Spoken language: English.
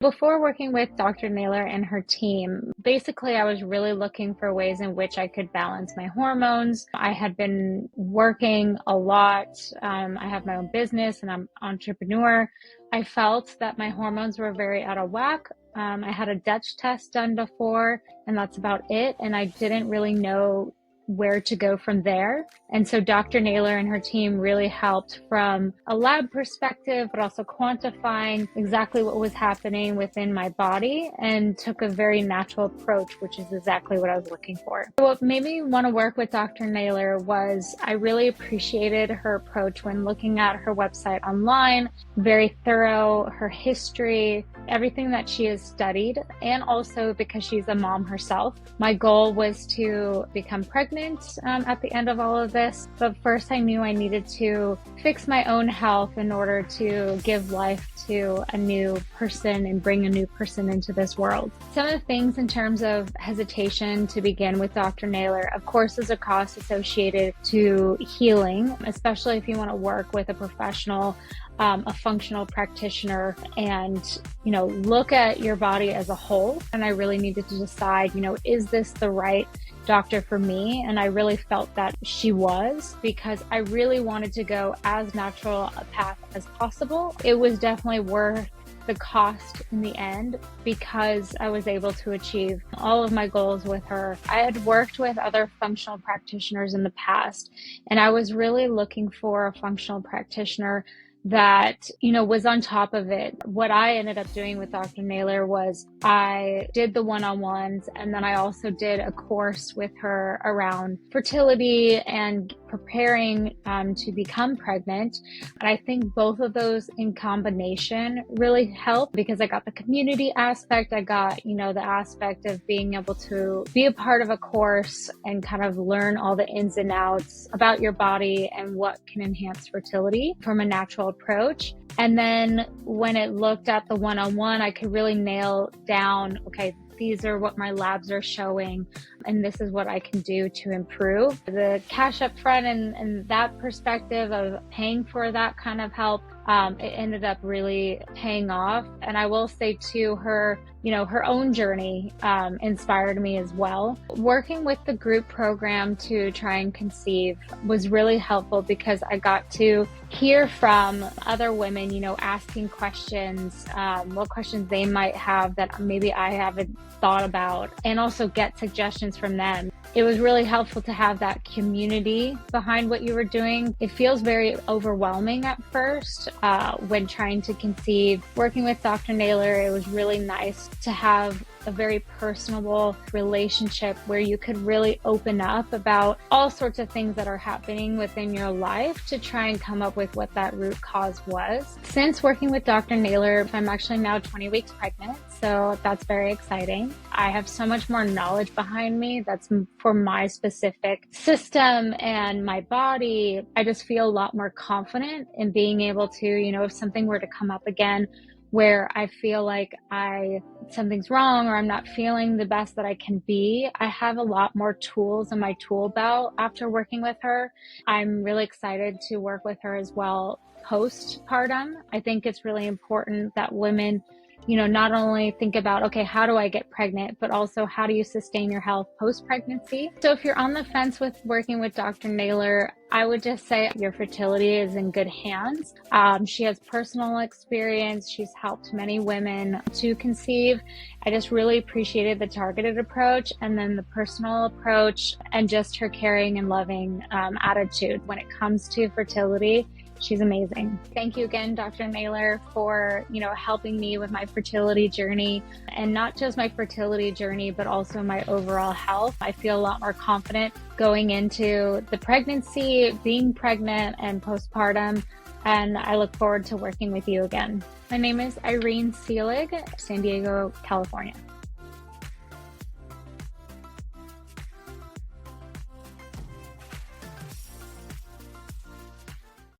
Before working with Dr. Naylor and her team, basically I was really looking for ways in which I could balance my hormones. I had been working a lot. I have my own business and I'm an entrepreneur. I felt that my hormones were very out of whack. I had a Dutch test done before, and that's about it. And I didn't really know where to go from there. And so Dr. Naylor and her team really helped from a lab perspective, but also quantifying exactly what was happening within my body and took a very natural approach, which is exactly what I was looking for. What made me want to work with Dr. Naylor was I really appreciated her approach when looking at her website online, very thorough, her history, everything that she has studied, and also because she's a mom herself. My goal was to become pregnant at the end of all of this, but first I knew I needed to fix my own health in order to give life to a new person and bring a new person into this world. Some of the things in terms of hesitation to begin with Dr. Naylor, of course, is a cost associated to healing, especially if you want to work with a professional, a functional practitioner, and look at your body as a whole. And I really needed to decide, is this the right doctor for me? And I really felt that she was, because I really wanted to go as natural a path as possible. It was definitely worth the cost in the end because I was able to achieve all of my goals with her. I had worked with other functional practitioners in the past, and I was really looking for a functional practitioner that, was on top of it. What I ended up doing with Dr. Naylor was I did the one-on-ones, and then I also did a course with her around fertility and preparing to become pregnant. And I think both of those in combination really helped because I got the community aspect. I got, the aspect of being able to be a part of a course and kind of learn all the ins and outs about your body and what can enhance fertility from a natural approach. And then when it looked at the one-on-one, I could really nail down, okay, these are what my labs are showing, and this is what I can do to improve. The cash up front and that perspective of paying for that kind of help, it ended up really paying off. And I will say too, her own journey inspired me as well. Working with the group program to try and conceive was really helpful because I got to hear from other women, asking questions, what questions they might have that maybe I haven't thought about, and also get suggestions from them. It was really helpful to have that community behind what you were doing. It feels very overwhelming at first when trying to conceive. Working with Dr. Naylor, it was really nice to have a very personable relationship where you could really open up about all sorts of things that are happening within your life to try and come up with what that root cause was. Since working with Dr. Naylor, I'm actually now 20 weeks pregnant, so that's very exciting. I have so much more knowledge behind me that's for my specific system and my body. I just feel a lot more confident in being able to, if something were to come up again, where I feel like something's wrong or I'm not feeling the best that I can be, I have a lot more tools in my tool belt after working with her. I'm really excited to work with her as well postpartum. I think it's really important that women, not only think about, okay, how do I get pregnant, but also how do you sustain your health post-pregnancy? So if you're on the fence with working with Dr. Naylor, I would just say your fertility is in good hands. She has personal experience. She's helped many women to conceive. I just really appreciated the targeted approach and then the personal approach and just her caring and loving attitude when it comes to fertility. She's amazing. Thank you again, Dr. Naylor, for, helping me with my fertility journey, and not just my fertility journey, but also my overall health. I feel a lot more confident going into the pregnancy, being pregnant, and postpartum. And I look forward to working with you again. My name is Irene S, San Diego, California.